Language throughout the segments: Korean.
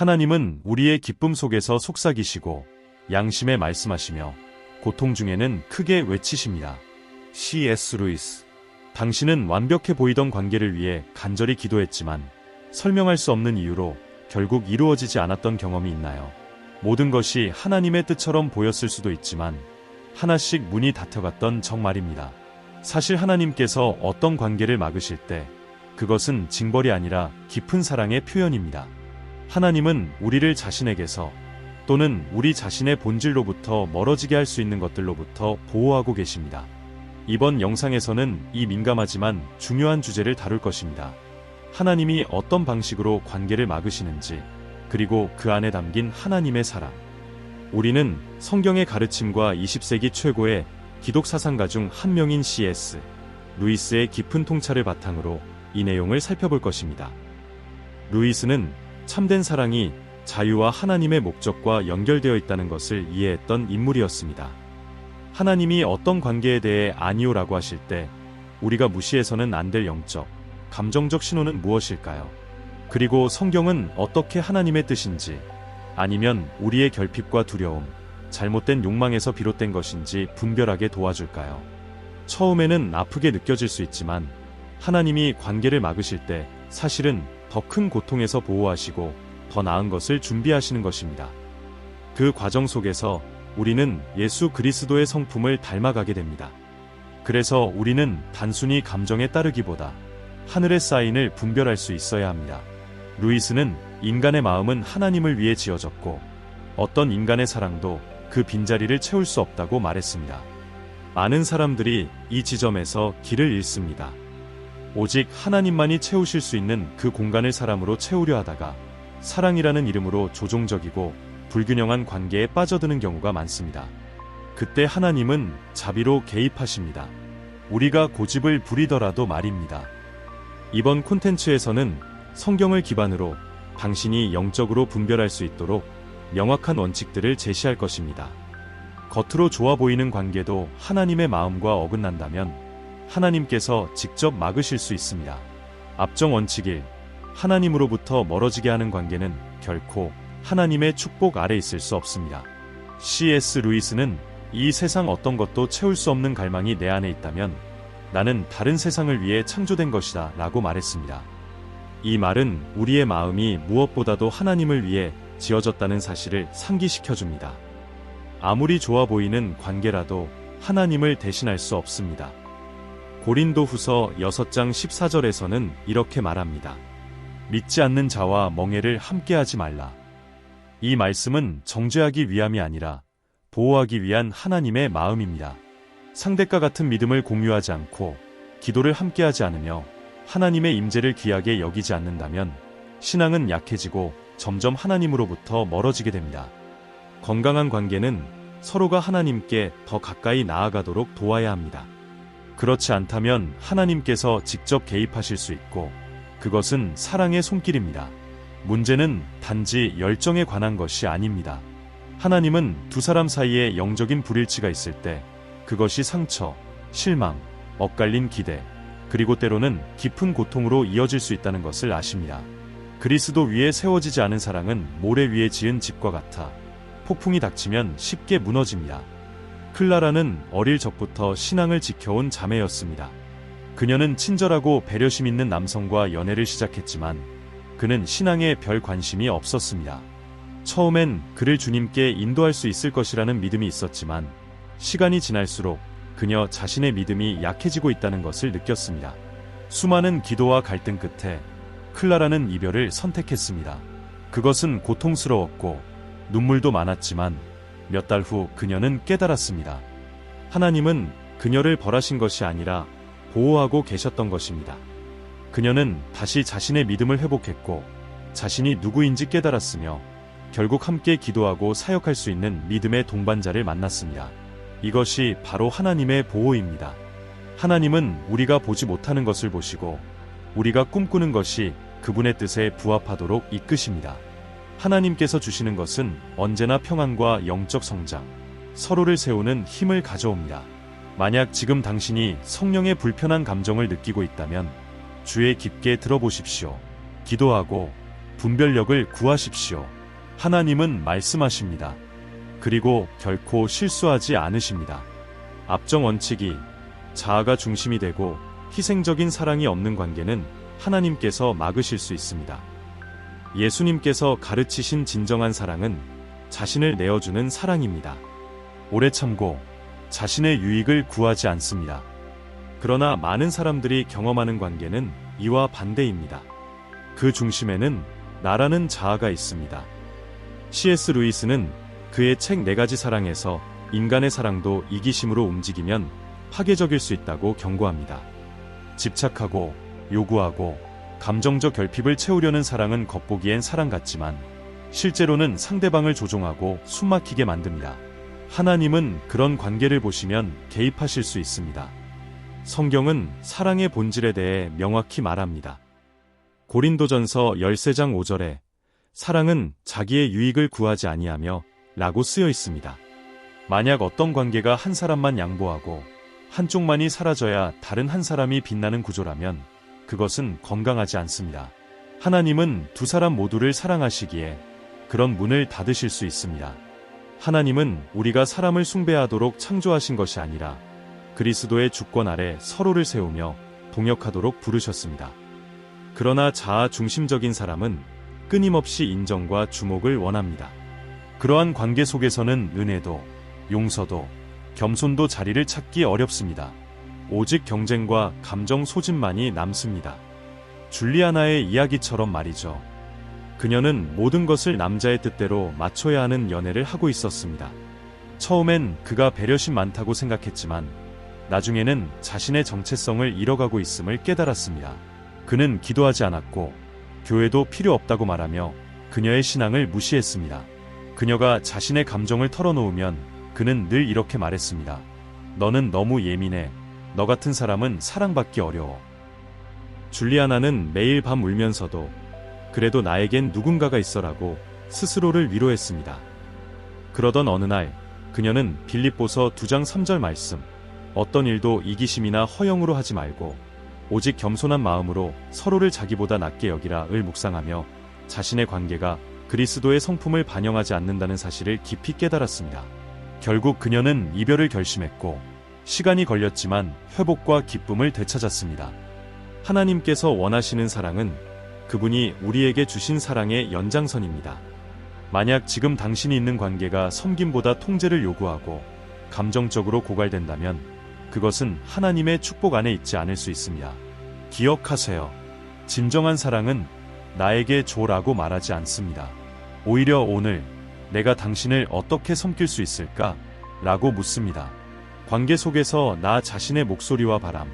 하나님은 우리의 기쁨 속에서 속삭이시고 양심에 말씀하시며 고통 중에는 크게 외치십니다. C.S. 루이스. 당신은 완벽해 보이던 관계를 위해 간절히 기도했지만 설명할 수 없는 이유로 결국 이루어지지 않았던 경험이 있나요? 모든 것이 하나님의 뜻처럼 보였을 수도 있지만 하나씩 문이 닫혀갔던 정말입니다. 사실 하나님께서 어떤 관계를 막으실 때 그것은 징벌이 아니라 깊은 사랑의 표현입니다. 하나님은 우리를 자신에게서 또는 우리 자신의 본질로부터 멀어지게 할 수 있는 것들로부터 보호하고 계십니다. 이번 영상에서는 이 민감하지만 중요한 주제를 다룰 것입니다. 하나님이 어떤 방식으로 관계를 막으시는지, 그리고 그 안에 담긴 하나님의 사랑. 우리는 성경의 가르침과 20세기 최고의 기독 사상가 중 한 명인 C.S. 루이스의 깊은 통찰을 바탕으로 이 내용을 살펴볼 것입니다. 루이스는 참된 사랑이 자유와 하나님의 목적과 연결되어 있다는 것을 이해했던 인물이었습니다. 하나님이 어떤 관계에 대해 아니오라고 하실 때 우리가 무시해서는 안 될 영적, 감정적 신호는 무엇일까요? 그리고 성경은 어떻게 하나님의 뜻인지, 아니면 우리의 결핍과 두려움, 잘못된 욕망에서 비롯된 것인지 분별하게 도와줄까요? 처음에는 아프게 느껴질 수 있지만 하나님이 관계를 막으실 때 사실은 더 큰 고통에서 보호하시고 더 나은 것을 준비하시는 것입니다. 그 과정 속에서 우리는 예수 그리스도의 성품을 닮아가게 됩니다. 그래서 우리는 단순히 감정에 따르기보다 하늘의 사인을 분별할 수 있어야 합니다. 루이스는 인간의 마음은 하나님을 위해 지어졌고 어떤 인간의 사랑도 그 빈자리를 채울 수 없다고 말했습니다. 많은 사람들이 이 지점에서 길을 잃습니다. 오직 하나님만이 채우실 수 있는 그 공간을 사람으로 채우려 하다가 사랑이라는 이름으로 조종적이고 불균형한 관계에 빠져드는 경우가 많습니다. 그때 하나님은 자비로 개입하십니다. 우리가 고집을 부리더라도 말입니다. 이번 콘텐츠에서는 성경을 기반으로 당신이 영적으로 분별할 수 있도록 명확한 원칙들을 제시할 것입니다. 겉으로 좋아 보이는 관계도 하나님의 마음과 어긋난다면 하나님께서 직접 막으실 수 있습니다. 압정 원칙 1. 하나님으로부터 멀어지게 하는 관계는 결코 하나님의 축복 아래 있을 수 없습니다. C.S. 루이스는 이 세상 어떤 것도 채울 수 없는 갈망이 내 안에 있다면 나는 다른 세상을 위해 창조된 것이다 라고 말했습니다. 이 말은 우리의 마음이 무엇보다도 하나님을 위해 지어졌다는 사실을 상기시켜줍니다. 아무리 좋아 보이는 관계라도 하나님을 대신할 수 없습니다. 고린도후서 6장 14절에서는 이렇게 말합니다. 믿지 않는 자와 멍에를 함께하지 말라. 이 말씀은 정죄하기 위함이 아니라 보호하기 위한 하나님의 마음입니다. 상대과 같은 믿음을 공유하지 않고 기도를 함께하지 않으며 하나님의 임재를 귀하게 여기지 않는다면 신앙은 약해지고 점점 하나님으로부터 멀어지게 됩니다. 건강한 관계는 서로가 하나님께 더 가까이 나아가도록 도와야 합니다. 그렇지 않다면 하나님께서 직접 개입하실 수 있고 그것은 사랑의 손길입니다. 문제는 단지 열정에 관한 것이 아닙니다. 하나님은 두 사람 사이에 영적인 불일치가 있을 때 그것이 상처, 실망, 엇갈린 기대, 그리고 때로는 깊은 고통으로 이어질 수 있다는 것을 아십니다. 그리스도 위에 세워지지 않은 사랑은 모래 위에 지은 집과 같아 폭풍이 닥치면 쉽게 무너집니다. 클라라는 어릴 적부터 신앙을 지켜온 자매였습니다. 그녀는 친절하고 배려심 있는 남성과 연애를 시작했지만 그는 신앙에 별 관심이 없었습니다. 처음엔 그를 주님께 인도할 수 있을 것이라는 믿음이 있었지만 시간이 지날수록 그녀 자신의 믿음이 약해지고 있다는 것을 느꼈습니다. 수많은 기도와 갈등 끝에 클라라는 이별을 선택했습니다. 그것은 고통스러웠고 눈물도 많았지만 몇 달 후 그녀는 깨달았습니다. 하나님은 그녀를 벌하신 것이 아니라 보호하고 계셨던 것입니다. 그녀는 다시 자신의 믿음을 회복했고 자신이 누구인지 깨달았으며 결국 함께 기도하고 사역할 수 있는 믿음의 동반자를 만났습니다. 이것이 바로 하나님의 보호입니다. 하나님은 우리가 보지 못하는 것을 보시고 우리가 꿈꾸는 것이 그분의 뜻에 부합하도록 이끄십니다. 하나님께서 주시는 것은 언제나 평안과 영적 성장, 서로를 세우는 힘을 가져옵니다. 만약 지금 당신이 성령의 불편한 감정을 느끼고 있다면 주의 깊게 들어보십시오. 기도하고 분별력을 구하십시오. 하나님은 말씀하십니다. 그리고 결코 실수하지 않으십니다. 압정 원칙이 자아가 중심이 되고 희생적인 사랑이 없는 관계는 하나님께서 막으실 수 있습니다. 예수님께서 가르치신 진정한 사랑은 자신을 내어주는 사랑입니다. 오래 참고 자신의 유익을 구하지 않습니다. 그러나 많은 사람들이 경험하는 관계는 이와 반대입니다. 그 중심에는 나라는 자아가 있습니다. C.S. 루이스는 그의 책 4가지 사랑에서 인간의 사랑도 이기심으로 움직이면 파괴적일 수 있다고 경고합니다. 집착하고 요구하고 감정적 결핍을 채우려는 사랑은 겉보기엔 사랑 같지만 실제로는 상대방을 조종하고 숨막히게 만듭니다. 하나님은 그런 관계를 보시면 개입하실 수 있습니다. 성경은 사랑의 본질에 대해 명확히 말합니다. 고린도전서 13장 5절에 사랑은 자기의 유익을 구하지 아니하며 라고 쓰여 있습니다. 만약 어떤 관계가 한 사람만 양보하고 한쪽만이 사라져야 다른 한 사람이 빛나는 구조라면 그것은 건강하지 않습니다. 하나님은 두 사람 모두를 사랑하시기에 그런 문을 닫으실 수 있습니다. 하나님은 우리가 사람을 숭배하도록 창조하신 것이 아니라 그리스도의 주권 아래 서로를 세우며 동역하도록 부르셨습니다. 그러나 자아 중심적인 사람은 끊임없이 인정과 주목을 원합니다. 그러한 관계 속에서는 은혜도, 용서도, 겸손도 자리를 찾기 어렵습니다. 오직 경쟁과 감정 소진만이 남습니다. 줄리아나의 이야기처럼 말이죠. 그녀는 모든 것을 남자의 뜻대로 맞춰야 하는 연애를 하고 있었습니다. 처음엔 그가 배려심 많다고 생각했지만 나중에는 자신의 정체성을 잃어가고 있음을 깨달았습니다. 그는 기도하지 않았고 교회도 필요 없다고 말하며 그녀의 신앙을 무시했습니다. 그녀가 자신의 감정을 털어놓으면 그는 늘 이렇게 말했습니다. 너는 너무 예민해. 너 같은 사람은 사랑받기 어려워. 줄리아나는 매일 밤 울면서도 그래도 나에겐 누군가가 있어라고 스스로를 위로했습니다. 그러던 어느 날 그녀는 빌립보서 2장 3절 말씀, 어떤 일도 이기심이나 허영으로 하지 말고 오직 겸손한 마음으로 서로를 자기보다 낮게 여기라을 묵상하며 자신의 관계가 그리스도의 성품을 반영하지 않는다는 사실을 깊이 깨달았습니다. 결국 그녀는 이별을 결심했고 시간이 걸렸지만 회복과 기쁨을 되찾았습니다. 하나님께서 원하시는 사랑은 그분이 우리에게 주신 사랑의 연장선입니다. 만약 지금 당신이 있는 관계가 섬김보다 통제를 요구하고 감정적으로 고갈된다면 그것은 하나님의 축복 안에 있지 않을 수 있습니다. 기억하세요. 진정한 사랑은 나에게 줘라고 말하지 않습니다. 오히려 오늘 내가 당신을 어떻게 섬길 수 있을까? 라고 묻습니다. 관계 속에서 나 자신의 목소리와 바람,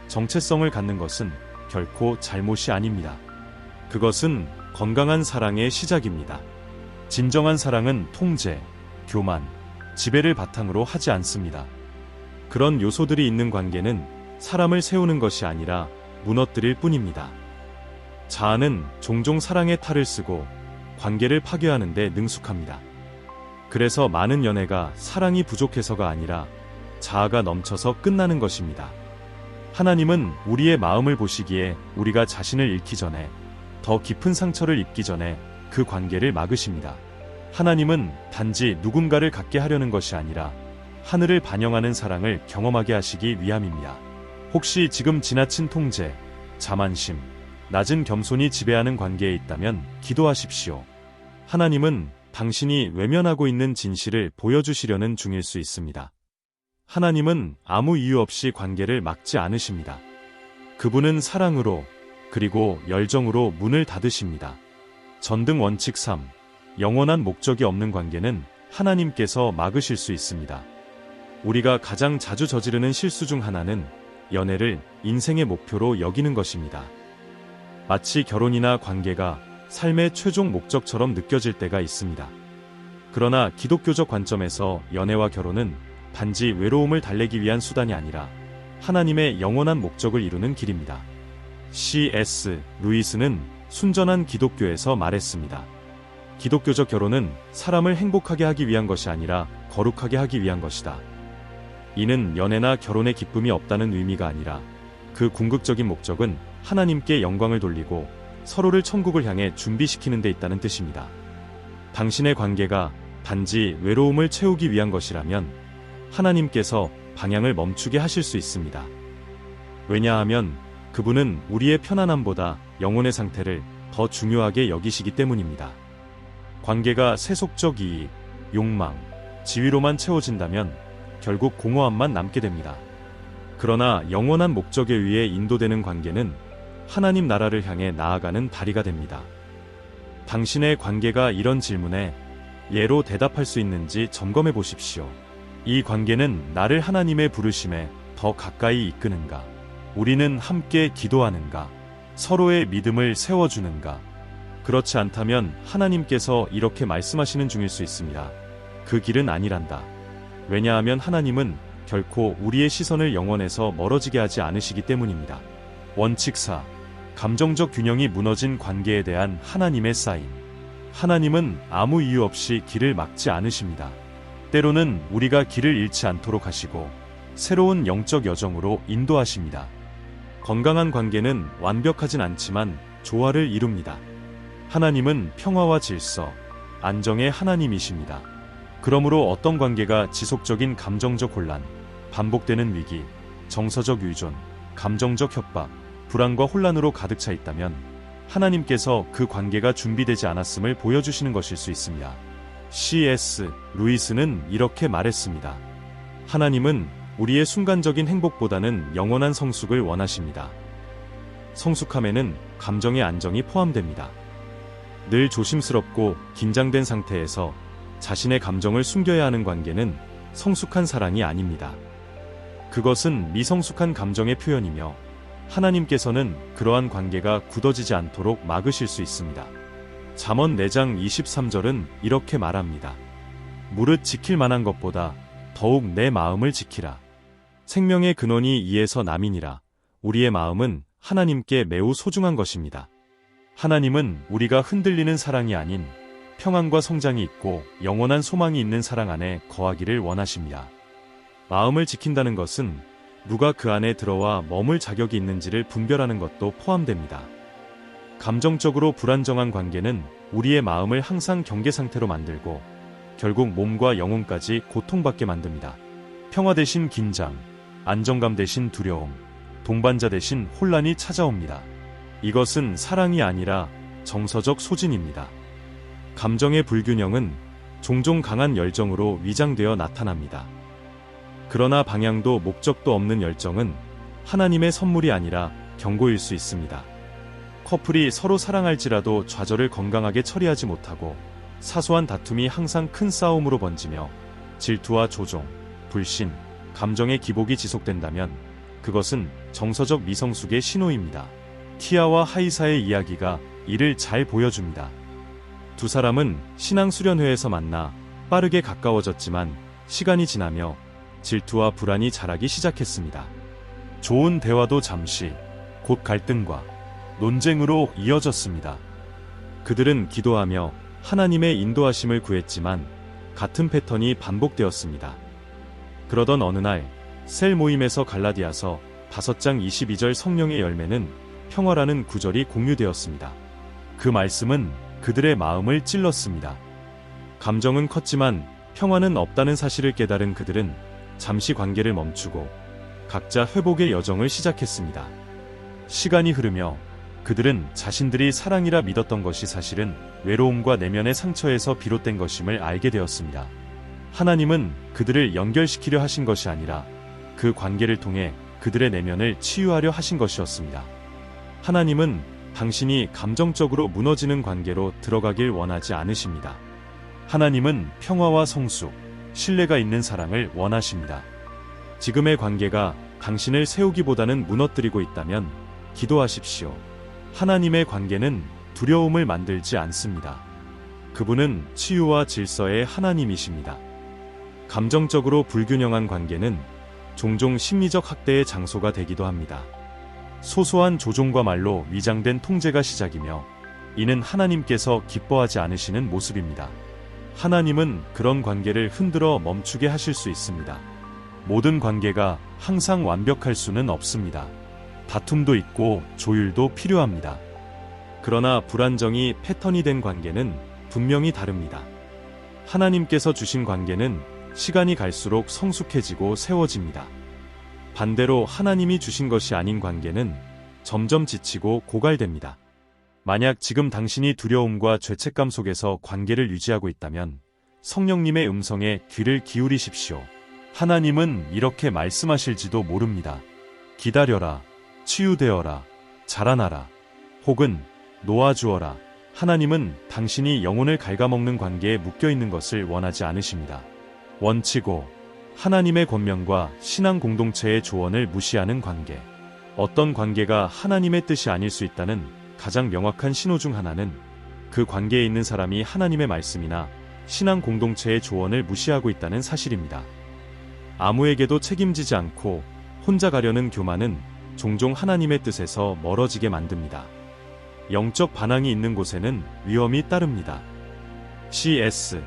정체성을 갖는 것은 결코 잘못이 아닙니다. 그것은 건강한 사랑의 시작입니다. 진정한 사랑은 통제, 교만, 지배를 바탕으로 하지 않습니다. 그런 요소들이 있는 관계는 사람을 세우는 것이 아니라 무너뜨릴 뿐입니다. 자아는 종종 사랑의 탈을 쓰고 관계를 파괴하는 데 능숙합니다. 그래서 많은 연애가 사랑이 부족해서가 아니라 자아가 넘쳐서 끝나는 것입니다. 하나님은 우리의 마음을 보시기에 우리가 자신을 잃기 전에, 더 깊은 상처를 입기 전에 그 관계를 막으십니다. 하나님은 단지 누군가를 갖게 하려는 것이 아니라 하늘을 반영하는 사랑을 경험하게 하시기 위함입니다. 혹시 지금 지나친 통제, 자만심, 낮은 겸손이 지배하는 관계에 있다면 기도하십시오. 하나님은 당신이 외면하고 있는 진실을 보여주시려는 중일 수 있습니다. 하나님은 아무 이유 없이 관계를 막지 않으십니다. 그분은 사랑으로 그리고 열정으로 문을 닫으십니다. 전등 원칙 3. 영원한 목적이 없는 관계는 하나님께서 막으실 수 있습니다. 우리가 가장 자주 저지르는 실수 중 하나는 연애를 인생의 목표로 여기는 것입니다. 마치 결혼이나 관계가 삶의 최종 목적처럼 느껴질 때가 있습니다. 그러나 기독교적 관점에서 연애와 결혼은 단지 외로움을 달래기 위한 수단이 아니라 하나님의 영원한 목적을 이루는 길입니다. C.S. 루이스는 순전한 기독교에서 말했습니다. 기독교적 결혼은 사람을 행복하게 하기 위한 것이 아니라 거룩하게 하기 위한 것이다. 이는 연애나 결혼의 기쁨이 없다는 의미가 아니라 그 궁극적인 목적은 하나님께 영광을 돌리고 서로를 천국을 향해 준비시키는 데 있다는 뜻입니다. 당신의 관계가 단지 외로움을 채우기 위한 것이라면 하나님께서 방향을 멈추게 하실 수 있습니다. 왜냐하면 그분은 우리의 편안함보다 영혼의 상태를 더 중요하게 여기시기 때문입니다. 관계가 세속적 이익, 욕망, 지위로만 채워진다면 결국 공허함만 남게 됩니다. 그러나 영원한 목적에 의해 인도되는 관계는 하나님 나라를 향해 나아가는 다리가 됩니다. 당신의 관계가 이런 질문에 예로 대답할 수 있는지 점검해 보십시오. 이 관계는 나를 하나님의 부르심에 더 가까이 이끄는가? 우리는 함께 기도하는가? 서로의 믿음을 세워주는가? 그렇지 않다면 하나님께서 이렇게 말씀하시는 중일 수 있습니다. 그 길은 아니란다. 왜냐하면 하나님은 결코 우리의 시선을 영원에서 멀어지게 하지 않으시기 때문입니다. 원칙 4. 감정적 균형이 무너진 관계에 대한 하나님의 사인. 하나님은 아무 이유 없이 길을 막지 않으십니다. 때로는 우리가 길을 잃지 않도록 하시고 새로운 영적 여정으로 인도하십니다. 건강한 관계는 완벽하진 않지만 조화를 이룹니다. 하나님은 평화와 질서, 안정의 하나님이십니다. 그러므로 어떤 관계가 지속적인 감정적 혼란, 반복되는 위기, 정서적 의존, 감정적 협박, 불안과 혼란으로 가득 차 있다면 하나님께서 그 관계가 준비되지 않았음을 보여주시는 것일 수 있습니다. C.S. 루이스는 이렇게 말했습니다. 하나님은 우리의 순간적인 행복보다는 영원한 성숙을 원하십니다. 성숙함에는 감정의 안정이 포함됩니다. 늘 조심스럽고 긴장된 상태에서 자신의 감정을 숨겨야 하는 관계는 성숙한 사랑이 아닙니다. 그것은 미성숙한 감정의 표현이며 하나님께서는 그러한 관계가 굳어지지 않도록 막으실 수 있습니다. 잠언 4장 23절은 이렇게 말합니다. 무릇 지킬 만한 것보다 더욱 내 마음을 지키라. 생명의 근원이 이에서 남이니라. 우리의 마음은 하나님께 매우 소중한 것입니다. 하나님은 우리가 흔들리는 사랑이 아닌 평안과 성장이 있고 영원한 소망이 있는 사랑 안에 거하기를 원하십니다. 마음을 지킨다는 것은 누가 그 안에 들어와 머물 자격이 있는지를 분별하는 것도 포함됩니다. 감정적으로 불안정한 관계는 우리의 마음을 항상 경계 상태로 만들고 결국 몸과 영혼까지 고통받게 만듭니다. 평화 대신 긴장, 안정감 대신 두려움, 동반자 대신 혼란이 찾아옵니다. 이것은 사랑이 아니라 정서적 소진입니다. 감정의 불균형은 종종 강한 열정으로 위장되어 나타납니다. 그러나 방향도 목적도 없는 열정은 하나님의 선물이 아니라 경고일 수 있습니다. 커플이 서로 사랑할지라도 좌절을 건강하게 처리하지 못하고 사소한 다툼이 항상 큰 싸움으로 번지며 질투와 조종, 불신, 감정의 기복이 지속된다면 그것은 정서적 미성숙의 신호입니다. 티아와 하이사의 이야기가 이를 잘 보여줍니다. 두 사람은 신앙 수련회에서 만나 빠르게 가까워졌지만 시간이 지나며 질투와 불안이 자라기 시작했습니다. 좋은 대화도 잠시, 곧 갈등과 논쟁으로 이어졌습니다. 그들은 기도하며 하나님의 인도하심을 구했지만 같은 패턴이 반복되었습니다. 그러던 어느 날 셀 모임에서 갈라디아서 5장 22절 성령의 열매는 평화라는 구절이 공유되었습니다. 그 말씀은 그들의 마음을 찔렀습니다. 감정은 컸지만 평화는 없다는 사실을 깨달은 그들은 잠시 관계를 멈추고 각자 회복의 여정을 시작했습니다. 시간이 흐르며 그들은 자신들이 사랑이라 믿었던 것이 사실은 외로움과 내면의 상처에서 비롯된 것임을 알게 되었습니다. 하나님은 그들을 연결시키려 하신 것이 아니라 그 관계를 통해 그들의 내면을 치유하려 하신 것이었습니다. 하나님은 당신이 감정적으로 무너지는 관계로 들어가길 원하지 않으십니다. 하나님은 평화와 성숙, 신뢰가 있는 사랑을 원하십니다. 지금의 관계가 당신을 세우기보다는 무너뜨리고 있다면 기도하십시오. 하나님의 관계는 두려움을 만들지 않습니다. 그분은 치유와 질서의 하나님이십니다. 감정적으로 불균형한 관계는 종종 심리적 학대의 장소가 되기도 합니다. 소소한 조종과 말로 위장된 통제가 시작이며 이는 하나님께서 기뻐하지 않으시는 모습입니다. 하나님은 그런 관계를 흔들어 멈추게 하실 수 있습니다. 모든 관계가 항상 완벽할 수는 없습니다. 다툼도 있고 조율도 필요합니다. 그러나 불안정이 패턴이 된 관계는 분명히 다릅니다. 하나님께서 주신 관계는 시간이 갈수록 성숙해지고 세워집니다. 반대로 하나님이 주신 것이 아닌 관계는 점점 지치고 고갈됩니다. 만약 지금 당신이 두려움과 죄책감 속에서 관계를 유지하고 있다면 성령님의 음성에 귀를 기울이십시오. 하나님은 이렇게 말씀하실지도 모릅니다. 기다려라, 치유되어라, 자라나라, 혹은 놓아주어라. 하나님은 당신이 영혼을 갉아먹는 관계에 묶여있는 것을 원하지 않으십니다. 원칙 5. 하나님의 권면과 신앙 공동체의 조언을 무시하는 관계. 어떤 관계가 하나님의 뜻이 아닐 수 있다는 가장 명확한 신호 중 하나는 그 관계에 있는 사람이 하나님의 말씀이나 신앙 공동체의 조언을 무시하고 있다는 사실입니다. 아무에게도 책임지지 않고 혼자 가려는 교만은 종종 하나님의 뜻에서 멀어지게 만듭니다. 영적 반항이 있는 곳에는 위험이 따릅니다. C.S.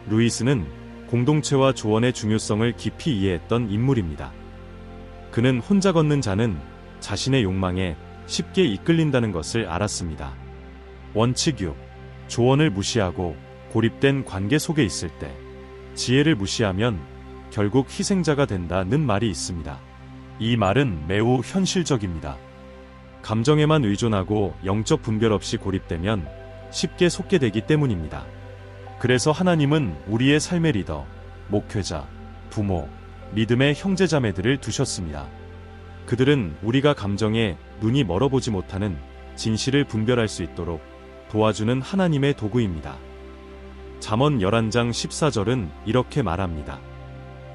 루이스는 공동체와 조언의 중요성을 깊이 이해했던 인물입니다. 그는 혼자 걷는 자는 자신의 욕망에 쉽게 이끌린다는 것을 알았습니다. 원칙 6. 조언을 무시하고 고립된 관계 속에 있을 때 지혜를 무시하면 결국 희생자가 된다는 말이 있습니다. 이 말은 매우 현실적입니다. 감정에만 의존하고 영적 분별 없이 고립되면 쉽게 속게 되기 때문입니다. 그래서 하나님은 우리의 삶의 리더, 목회자, 부모, 믿음의 형제자매들을 두셨습니다. 그들은 우리가 감정에 눈이 멀어보지 못하는 진실을 분별할 수 있도록 도와주는 하나님의 도구입니다. 잠언 11장 14절은 이렇게 말합니다.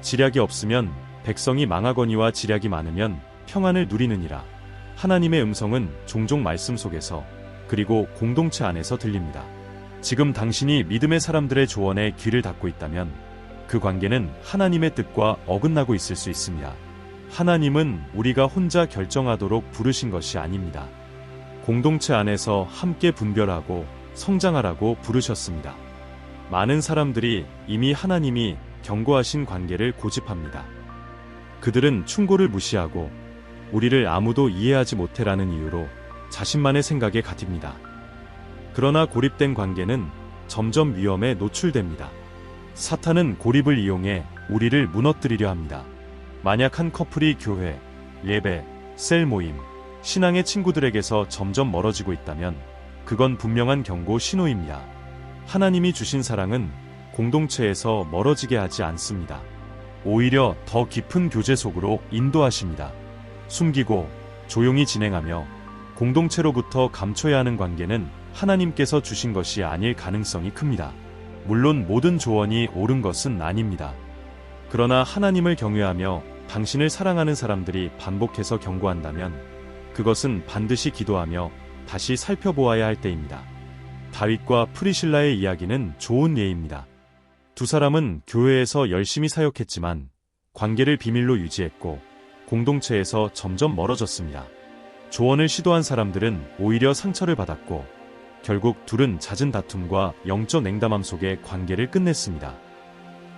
지략이 없으면 백성이 망하거니와 지략이 많으면 평안을 누리느니라. 하나님의 음성은 종종 말씀 속에서 그리고 공동체 안에서 들립니다. 지금 당신이 믿음의 사람들의 조언에 귀를 닫고 있다면 그 관계는 하나님의 뜻과 어긋나고 있을 수 있습니다. 하나님은 우리가 혼자 결정하도록 부르신 것이 아닙니다. 공동체 안에서 함께 분별하고 성장하라고 부르셨습니다. 많은 사람들이 이미 하나님이 경고하신 관계를 고집합니다. 그들은 충고를 무시하고 우리를 아무도 이해하지 못해라는 이유로 자신만의 생각에 갇힙니다. 그러나 고립된 관계는 점점 위험에 노출됩니다. 사탄은 고립을 이용해 우리를 무너뜨리려 합니다. 만약 한 커플이 교회, 예배, 셀 모임, 신앙의 친구들에게서 점점 멀어지고 있다면 그건 분명한 경고 신호입니다. 하나님이 주신 사랑은 공동체에서 멀어지게 하지 않습니다. 오히려 더 깊은 교제 속으로 인도하십니다. 숨기고 조용히 진행하며 공동체로부터 감춰야 하는 관계는 하나님께서 주신 것이 아닐 가능성이 큽니다. 물론 모든 조언이 옳은 것은 아닙니다. 그러나 하나님을 경외하며 당신을 사랑하는 사람들이 반복해서 경고한다면 그것은 반드시 기도하며 다시 살펴보아야 할 때입니다. 다윗과 프리실라의 이야기는 좋은 예입니다. 두 사람은 교회에서 열심히 사역했지만 관계를 비밀로 유지했고 공동체에서 점점 멀어졌습니다. 조언을 시도한 사람들은 오히려 상처를 받았고 결국 둘은 잦은 다툼과 영적 냉담함 속에 관계를 끝냈습니다.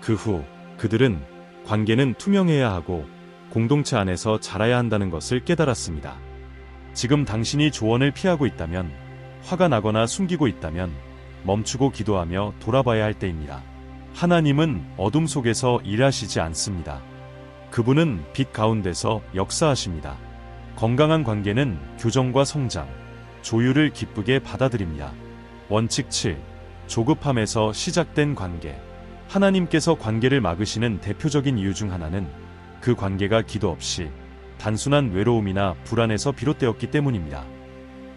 그 후 그들은 관계는 투명해야 하고 공동체 안에서 자라야 한다는 것을 깨달았습니다. 지금 당신이 조언을 피하고 있다면, 화가 나거나 숨기고 있다면 멈추고 기도하며 돌아봐야 할 때입니다. 하나님은 어둠 속에서 일하시지 않습니다. 그분은 빛 가운데서 역사하십니다. 건강한 관계는 교정과 성장, 조율을 기쁘게 받아들입니다. 원칙 7. 조급함에서 시작된 관계. 하나님께서 관계를 막으시는 대표적인 이유 중 하나는 그 관계가 기도 없이 단순한 외로움이나 불안에서 비롯되었기 때문입니다.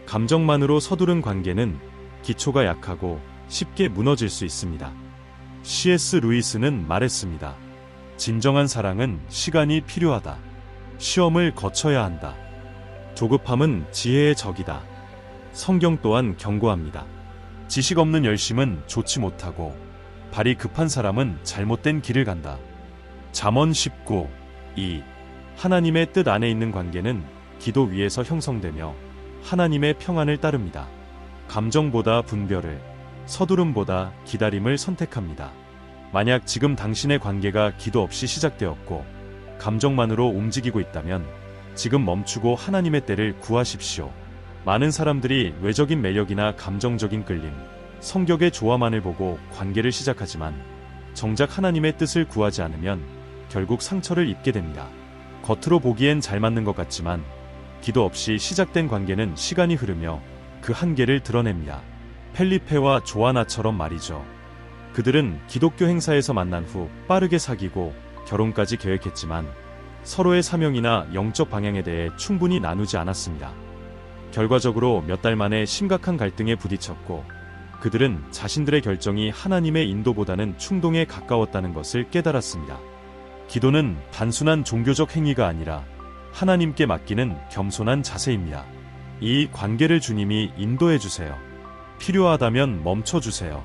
감정만으로 서두른 관계는 기초가 약하고 쉽게 무너질 수 있습니다. C.S. 루이스는 말했습니다. 진정한 사랑은 시간이 필요하다. 시험을 거쳐야 한다. 조급함은 지혜의 적이다. 성경 또한 경고합니다. 지식 없는 열심은 좋지 못하고 발이 급한 사람은 잘못된 길을 간다. 잠언 19, 2. 하나님의 뜻 안에 있는 관계는 기도 위에서 형성되며 하나님의 평안을 따릅니다. 감정보다 분별을, 서두름보다 기다림을 선택합니다. 만약 지금 당신의 관계가 기도 없이 시작되었고 감정만으로 움직이고 있다면 지금 멈추고 하나님의 때를 구하십시오. 많은 사람들이 외적인 매력이나 감정적인 끌림, 성격의 조화만을 보고 관계를 시작하지만 정작 하나님의 뜻을 구하지 않으면 결국 상처를 입게 됩니다. 겉으로 보기엔 잘 맞는 것 같지만 기도 없이 시작된 관계는 시간이 흐르며 그 한계를 드러냅니다. 펠리페와 조아나처럼 말이죠. 그들은 기독교 행사에서 만난 후 빠르게 사귀고 결혼까지 계획했지만 서로의 사명이나 영적 방향에 대해 충분히 나누지 않았습니다. 결과적으로 몇 달 만에 심각한 갈등에 부딪혔고 그들은 자신들의 결정이 하나님의 인도보다는 충동에 가까웠다는 것을 깨달았습니다. 기도는 단순한 종교적 행위가 아니라 하나님께 맡기는 겸손한 자세입니다. 이 관계를 주님이 인도해 주세요. 필요하다면 멈춰 주세요.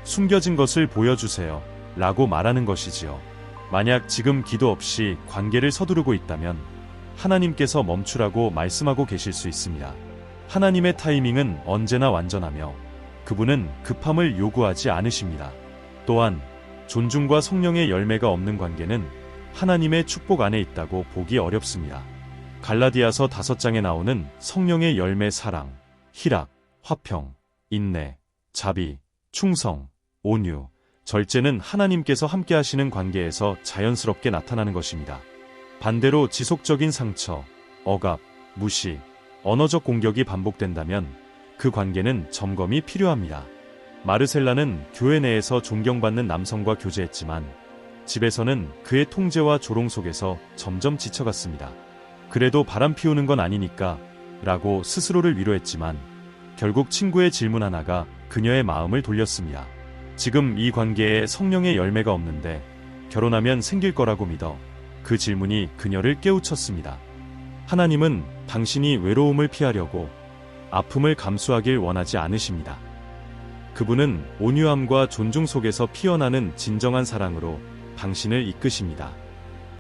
숨겨진 것을 보여주세요. 라고 말하는 것이지요. 만약 지금 기도 없이 관계를 서두르고 있다면 하나님께서 멈추라고 말씀하고 계실 수 있습니다. 하나님의 타이밍은 언제나 완전하며 그분은 급함을 요구하지 않으십니다. 또한 존중과 성령의 열매가 없는 관계는 하나님의 축복 안에 있다고 보기 어렵습니다. 갈라디아서 5장에 나오는 성령의 열매 사랑, 희락, 화평, 인내, 자비, 충성, 온유, 절제는 하나님께서 함께 하시는 관계에서 자연스럽게 나타나는 것입니다. 반대로 지속적인 상처, 억압, 무시, 언어적 공격이 반복된다면 그 관계는 점검이 필요합니다. 마르셀라는 교회 내에서 존경받는 남성과 교제했지만 집에서는 그의 통제와 조롱 속에서 점점 지쳐갔습니다. 그래도 바람 피우는 건 아니니까 라고 스스로를 위로했지만 결국 친구의 질문 하나가 그녀의 마음을 돌렸습니다. 지금 이 관계에 성령의 열매가 없는데 결혼하면 생길 거라고 믿어. 그 질문이 그녀를 깨우쳤습니다. 하나님은 당신이 외로움을 피하려고 아픔을 감수하길 원하지 않으십니다. 그분은 온유함과 존중 속에서 피어나는 진정한 사랑으로 당신을 이끄십니다.